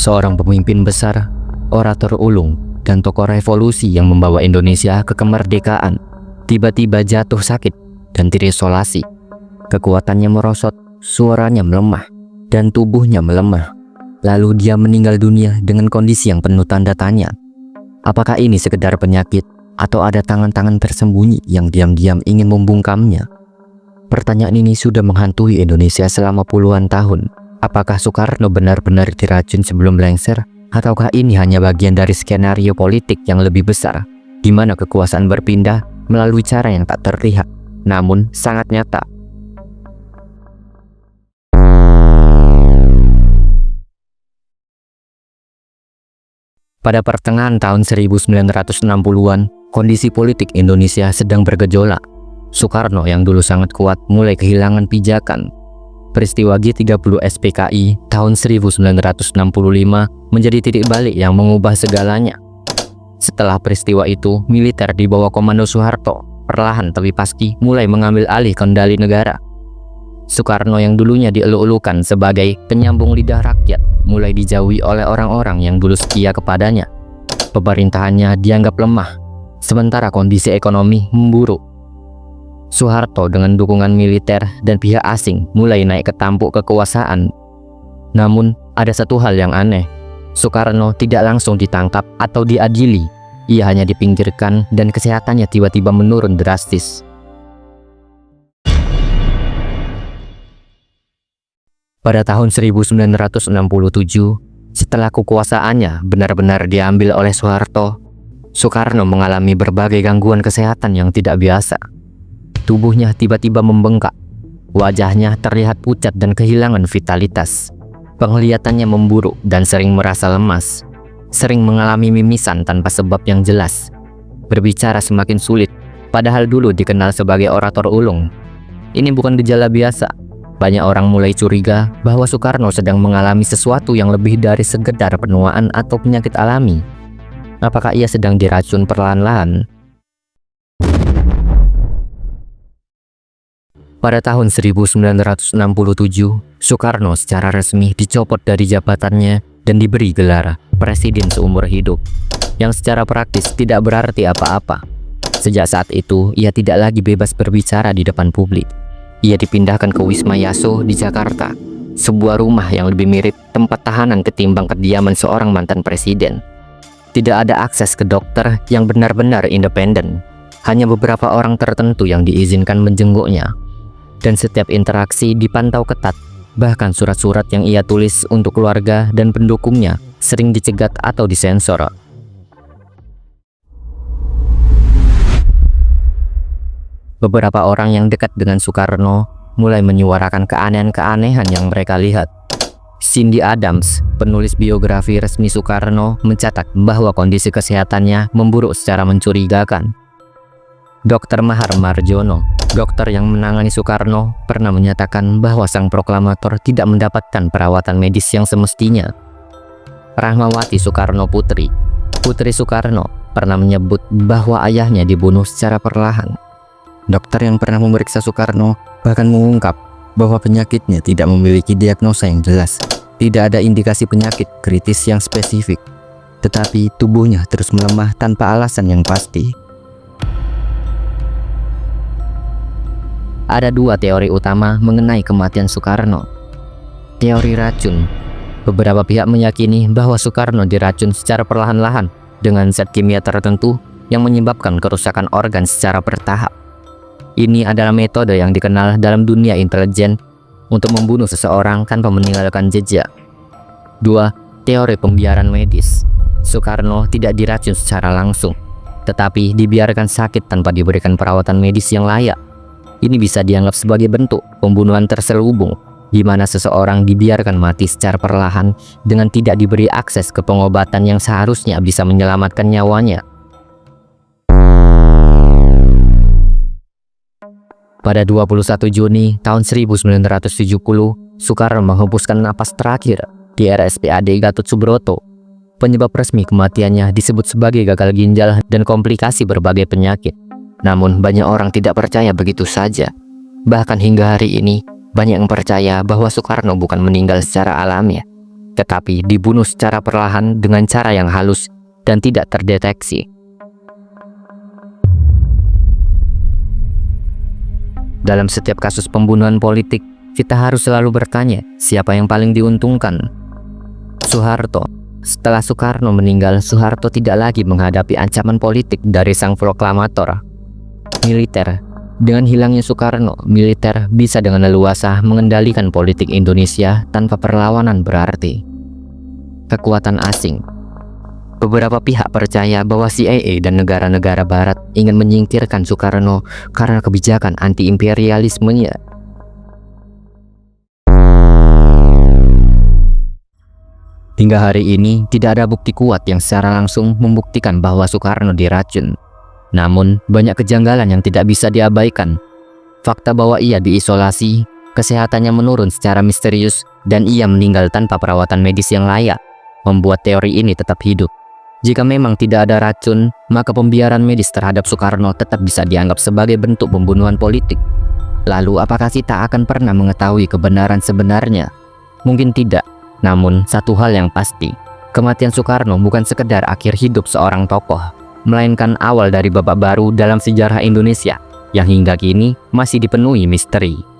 seorang pemimpin besar, orator ulung, dan tokoh revolusi yang membawa Indonesia ke kemerdekaan, tiba-tiba jatuh sakit dan terisolasi. Kekuatannya merosot, suaranya melemah, dan tubuhnya melemah. Lalu dia meninggal dunia dengan kondisi yang penuh tanda tanya. Apakah ini sekedar penyakit atau ada tangan-tangan tersembunyi yang diam-diam ingin membungkamnya? Pertanyaan ini sudah menghantui Indonesia selama puluhan tahun. Apakah Soekarno benar-benar diracun sebelum lengser? Ataukah ini hanya bagian dari skenario politik yang lebih besar, di mana kekuasaan berpindah melalui cara yang tak terlihat, namun sangat nyata? Pada pertengahan tahun 1960-an, kondisi politik Indonesia sedang bergejolak. Soekarno yang dulu sangat kuat mulai kehilangan pijakan. Peristiwa G30 SPKI tahun 1965 menjadi titik balik yang mengubah segalanya. Setelah peristiwa itu, militer di bawah komando Soeharto perlahan tapi pasti mulai mengambil alih kendali negara. Soekarno yang dulunya dieluk-elukan sebagai penyambung lidah rakyat mulai dijauhi oleh orang-orang yang dulu setia kepadanya. Pemerintahannya dianggap lemah, sementara kondisi ekonomi memburuk. Soeharto dengan dukungan militer dan pihak asing mulai naik ke tampuk kekuasaan. Namun, ada satu hal yang aneh. Soekarno tidak langsung ditangkap atau diadili. Ia hanya dipinggirkan dan kesehatannya tiba-tiba menurun drastis. Pada tahun 1967, setelah kekuasaannya benar-benar diambil oleh Soeharto, Soekarno mengalami berbagai gangguan kesehatan yang tidak biasa. Tubuhnya tiba-tiba membengkak, wajahnya terlihat pucat dan kehilangan vitalitas. Penglihatannya memburuk dan sering merasa lemas, sering mengalami mimisan tanpa sebab yang jelas. Berbicara semakin sulit, padahal dulu dikenal sebagai orator ulung. Ini bukan gejala biasa. Banyak orang mulai curiga bahwa Soekarno sedang mengalami sesuatu yang lebih dari sekedar penuaan atau penyakit alami. Apakah ia sedang diracun perlahan-lahan? Pada tahun 1967, Soekarno secara resmi dicopot dari jabatannya dan diberi gelar Presiden seumur hidup, yang secara praktis tidak berarti apa-apa. Sejak saat itu, ia tidak lagi bebas berbicara di depan publik. Ia dipindahkan ke Wisma Yaso di Jakarta, sebuah rumah yang lebih mirip tempat tahanan ketimbang kediaman seorang mantan presiden. Tidak ada akses ke dokter yang benar-benar independen. Hanya beberapa orang tertentu yang diizinkan menjenguknya. Dan setiap interaksi dipantau ketat. Bahkan surat-surat yang ia tulis untuk keluarga dan pendukungnya sering dicegat atau disensor. Beberapa orang yang dekat dengan Soekarno mulai menyuarakan keanehan-keanehan yang mereka lihat. Cindy Adams, penulis biografi resmi Soekarno, mencatat bahwa kondisi kesehatannya memburuk secara mencurigakan. Dr. Mahar Marjono, dokter yang menangani Soekarno, pernah menyatakan bahwa sang proklamator tidak mendapatkan perawatan medis yang semestinya. Rahmawati Soekarno Putri Soekarno, pernah menyebut bahwa ayahnya dibunuh secara perlahan. Dokter yang pernah memeriksa Soekarno bahkan mengungkap bahwa penyakitnya tidak memiliki diagnosa yang jelas. Tidak ada indikasi penyakit kritis yang spesifik, tetapi tubuhnya terus melemah tanpa alasan yang pasti. Ada dua teori utama mengenai kematian Soekarno. Teori racun. Beberapa pihak meyakini bahwa Soekarno diracun secara perlahan-lahan dengan zat kimia tertentu yang menyebabkan kerusakan organ secara bertahap. Ini adalah metode yang dikenal dalam dunia intelijen untuk membunuh seseorang tanpa meninggalkan jejak. 2. Teori pembiaran medis. Soekarno tidak diracun secara langsung, tetapi dibiarkan sakit tanpa diberikan perawatan medis yang layak. Ini bisa dianggap sebagai bentuk pembunuhan terselubung, di mana seseorang dibiarkan mati secara perlahan dengan tidak diberi akses ke pengobatan yang seharusnya bisa menyelamatkan nyawanya. Pada 21 Juni tahun 1970, Soekarno menghembuskan napas terakhir di RSPAD Gatot Subroto. Penyebab resmi kematiannya disebut sebagai gagal ginjal dan komplikasi berbagai penyakit. Namun banyak orang tidak percaya begitu saja. Bahkan hingga hari ini, banyak yang percaya bahwa Soekarno bukan meninggal secara alami. tetapi dibunuh secara perlahan dengan cara yang halus dan tidak terdeteksi. Dalam setiap kasus pembunuhan politik, kita harus selalu bertanya siapa yang paling diuntungkan. Soeharto. Setelah Soekarno meninggal, Soeharto tidak lagi menghadapi ancaman politik dari sang proklamator. Militer. Dengan hilangnya Soekarno, militer bisa dengan leluasa mengendalikan politik Indonesia tanpa perlawanan berarti. Kekuatan asing. Beberapa pihak percaya bahwa CIA dan negara-negara barat ingin menyingkirkan Soekarno karena kebijakan anti-imperialismenya. Hingga hari ini, tidak ada bukti kuat yang secara langsung membuktikan bahwa Soekarno diracun. Namun, banyak kejanggalan yang tidak bisa diabaikan. Fakta bahwa ia diisolasi, kesehatannya menurun secara misterius, dan ia meninggal tanpa perawatan medis yang layak, membuat teori ini tetap hidup. Jika memang tidak ada racun, maka pembiaran medis terhadap Soekarno tetap bisa dianggap sebagai bentuk pembunuhan politik. Lalu, apakah kita akan pernah mengetahui kebenaran sebenarnya? Mungkin tidak. Namun, satu hal yang pasti, kematian Soekarno bukan sekedar akhir hidup seorang tokoh, melainkan awal dari babak baru dalam sejarah Indonesia yang hingga kini masih dipenuhi misteri.